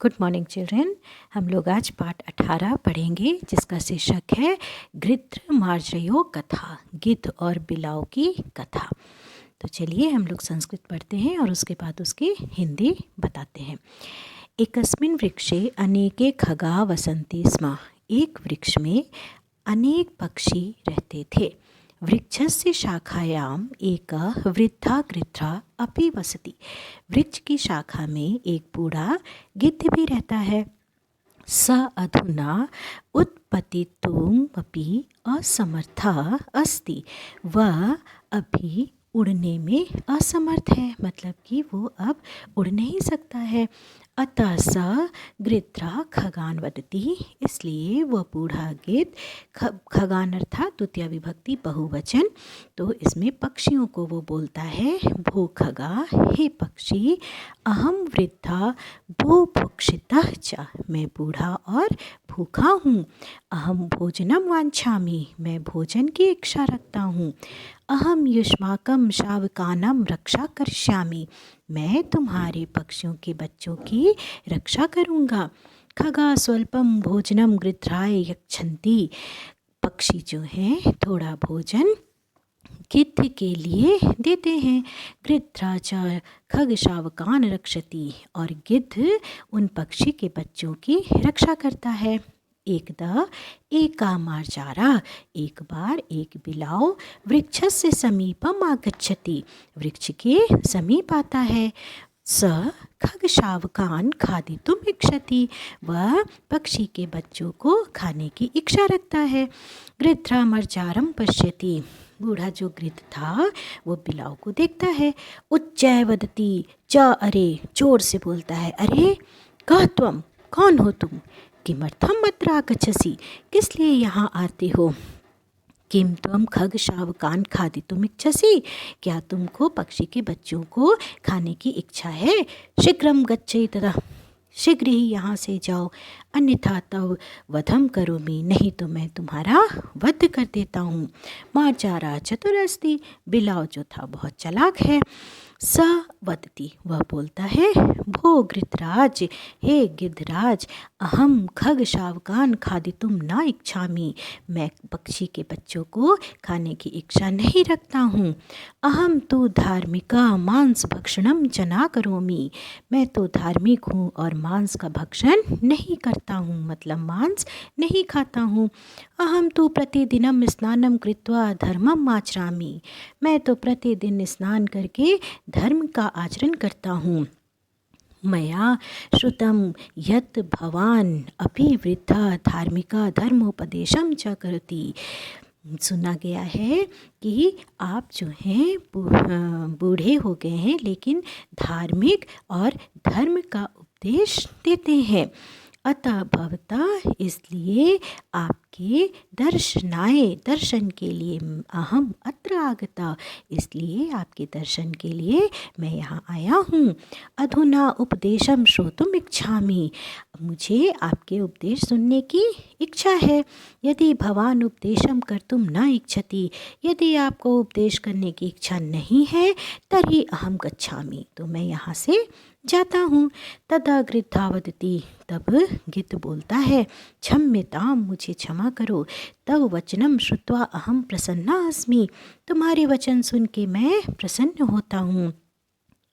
Good morning children. हम लोग आज पाठ 18 पढ़ेंगे जिसका शीर्षक है गृध्र मार्जयो कथा, गिद्ध और बिलाव की कथा। तो चलिए हम लोग संस्कृत पढ़ते हैं और उसके बाद उसकी हिंदी बताते हैं। एकस्मिन् वृक्षे अनेके खगा वसन्ति स्म। एक वृक्ष में अनेक पक्षी रहते थे। वृक्षस्य शाखायाम एक वृद्धा गृध्रा अपि वसति। वृक्ष की शाखा में एक बूढ़ा गिद्ध भी रहता है। स अधुना उत्पतितुमपि असमर्थः अस्ति। वह अभी उड़ने में असमर्थ है, मतलब कि वो अब उड़ नहीं सकता है। अतः स गृध्रा खगान वदति, इसलिए वह बूढ़ा गिद्ध खगान अर्थात द्वितीय विभक्ति बहुवचन, तो इसमें पक्षियों को वो बोलता है, भो खगा, हे पक्षी, अहम वृद्धा भो भुक्षितः च, मैं बूढ़ा और भूखा हूँ। अहम भोजनम वांछामि, मैं भोजन की इच्छा रखता हूँ। अहम युष्माकम शावकानां रक्षा करिष्यामि, मैं तुम्हारे पक्षियों के बच्चों की रक्षा करूँगा। खगा स्वल्पम भोजनम गृध्राय यच्छन्ति, पक्षी जो हैं थोड़ा भोजन गिद्ध के लिए देते हैं। गृध्रा च खग शावकान रक्षति, और गिद्ध उन पक्षी के बच्चों की रक्षा करता है। एकदा एका मार्जारा, एक बार एक बिलाव वृक्षस्य समीपम आगच्छति, वृक्ष के समीप आता है। स खग शावकान खादितुम इच्छति, वह पक्षी के बच्चों को खाने की इच्छा रखता है। गृध्रा मर्जारम पश्यति, बूढ़ा जो गिद्ध था वो बिलाव को देखता है। उच्चै वदति च, अरे, जोर से बोलता है, अरे कह त्वम, कौन हो तुम? किमर्थम अत्र आगच्छसि, किस लिए यहाँ आते हो? किम त्वम खग शावकान खादितुम इच्छसि, क्या तुमको पक्षी के बच्चों को खाने की इच्छा है? शीघ्रम गच्छै तदा, शीघ्र ही यहाँ से जाओ। अन्यथा तव वधम करोमि, नहीं तो मैं तुम्हारा वध कर देता हूँ। मार्जारा चतुरस्ति, बिलाव जो था बहुत चालाक है। स वदति, वह बोलता है, भो गृध्राज, हे गिद्धराज, अहम खग शावकान खादितुम न इच्छामि, मैं पक्षी के बच्चों को खाने की इच्छा नहीं रखता हूँ। अहम तो धार्मिका मांस भक्षणम च न करोमि, मैं तो धार्मिक हूँ और मांस का भक्षण नहीं करता हूँ, मतलब मांस नहीं खाता हूँ। अहम तो प्रतिदिनम स्नानम कृत्वा धर्मम आचरामि, मैं तो प्रतिदिन स्नान करके धर्म का आचरण करता हूँ। मया श्रुतम यत् भवान अपि वृद्धा धार्मिका धर्मोपदेशम च करोति, सुना गया है कि आप जो हैं बूढ़े हो गए हैं लेकिन धार्मिक और धर्म का उपदेश देते हैं। अतः भवता, इसलिए आपके दर्शन के लिए अहम अत्र आगता, इसलिए आपके दर्शन के लिए मैं यहाँ आया हूँ। अधुना उपदेशम श्रोतुम इच्छामि, मुझे आपके उपदेश सुनने की इच्छा है। यदि भवान उपदेशम कर्तुम न इच्छति, यदि आपको उपदेश करने की इच्छा नहीं है, तर्हि अहम गच्छामि, तो मैं यहाँ से जाता हूँ। तदा गृध्रा वदति, तब गिद्ध बोलता है, क्षम्यताम, मुझे क्षमा करो। तव वचनम श्रुत्वा अहम प्रसन्ना अस्मि, तुम्हारे वचन सुन के मैं प्रसन्न होता हूँ।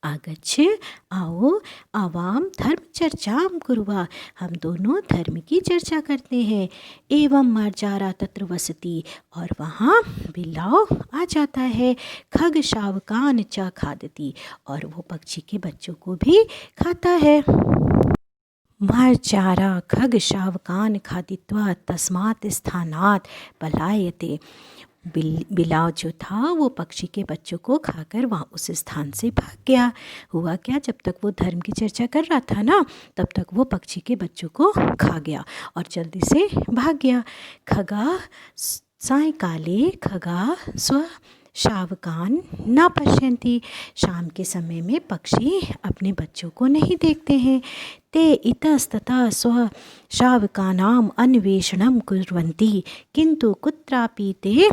आगच्छ, आओ, आवाम धर्म चर्चाम कुर्वा, हम दोनों धर्म की चर्चा करते हैं। एवं मार्जारा तत्र वसति, और वहाँ बिलाव आ जाता है। खग शावकान च खादति, और वो पक्षी के बच्चों को भी खाता है। मार्जारा खग शावकान खादित्वा तस्मात् स्थानात् पलायते, बिलाव जो था वो पक्षी के बच्चों को खाकर वहाँ उस स्थान से भाग गया। हुआ क्या, जब तक वो धर्म की चर्चा कर रहा था ना, तब तक वो पक्षी के बच्चों को खा गया और जल्दी से भाग गया। खगा सायंकाले खगा स्व शावकान न पश्यन्ति, शाम के समय में पक्षी अपने बच्चों को नहीं देखते हैं। ते इतस्ततः स्व शावकानाम अन्वेषणम कुर्वन्ति, किंतु कुत्रापि ते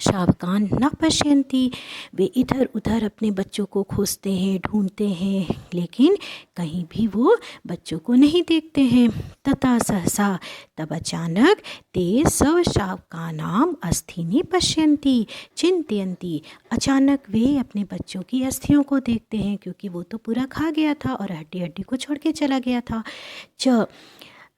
शावकान न पश्यन्ति, वे इधर उधर अपने बच्चों को खोजते हैं, ढूंढते हैं, लेकिन कहीं भी वो बच्चों को नहीं देखते हैं। तथा सहसा, तब अचानक, ते सब शावकानाम अस्थिनि पश्यन्ति चिंतयन्ति, अचानक वे अपने बच्चों की अस्थियों को देखते हैं, क्योंकि वो तो पूरा खा गया था और हड्डी हड्डी को छोड़ के चला गया था। च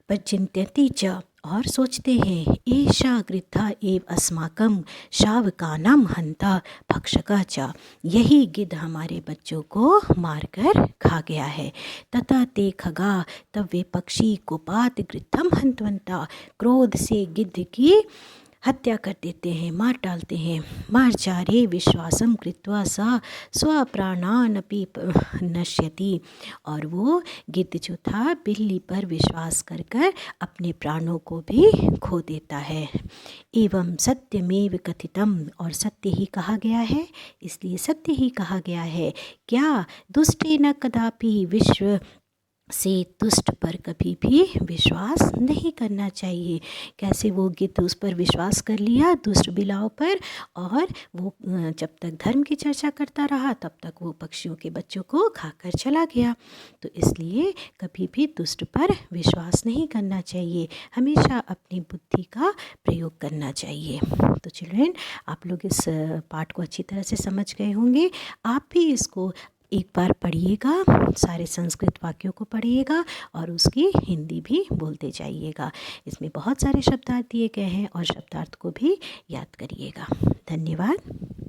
पर चिंत्यति च, और सोचते हैं, एषा गृद्धा एव अस्माकं शावकानां हंता भक्षका च, यही गिद्ध हमारे बच्चों को मारकर खा गया है। तथा ते खगा, तब वे पक्षी कोपात गृद्धम हंतवंता, क्रोध से गिद्ध की हत्या कर देते हैं, मार डालते हैं। मार्चारे विश्वासम कृत्वा सा स्वप्राणानपि नश्यति, और वो गिद्ध जो था बिल्ली पर विश्वास कर कर अपने प्राणों को भी खो देता है। एवं सत्यमेव कथितम, और सत्य ही कहा गया है, इसलिए सत्य ही कहा गया है। क्या दुष्टेन कदापि, विश्व से दुष्ट पर कभी भी विश्वास नहीं करना चाहिए। कैसे वो गिद्ध उस पर विश्वास कर लिया, दुष्ट बिलाव पर, और वो जब तक धर्म की चर्चा करता रहा तब तक वो पक्षियों के बच्चों को खाकर चला गया। तो इसलिए कभी भी दुष्ट पर विश्वास नहीं करना चाहिए, हमेशा अपनी बुद्धि का प्रयोग करना चाहिए। तो चिल्ड्रेन, आप लोग इस पाठ को अच्छी तरह से समझ गए होंगे। आप भी इसको एक बार पढ़िएगा, सारे संस्कृत वाक्यों को पढ़िएगा और उसकी हिंदी भी बोलते जाइएगा। इसमें बहुत सारे शब्दार्थ दिए गए हैं और शब्दार्थ को भी याद करिएगा। धन्यवाद।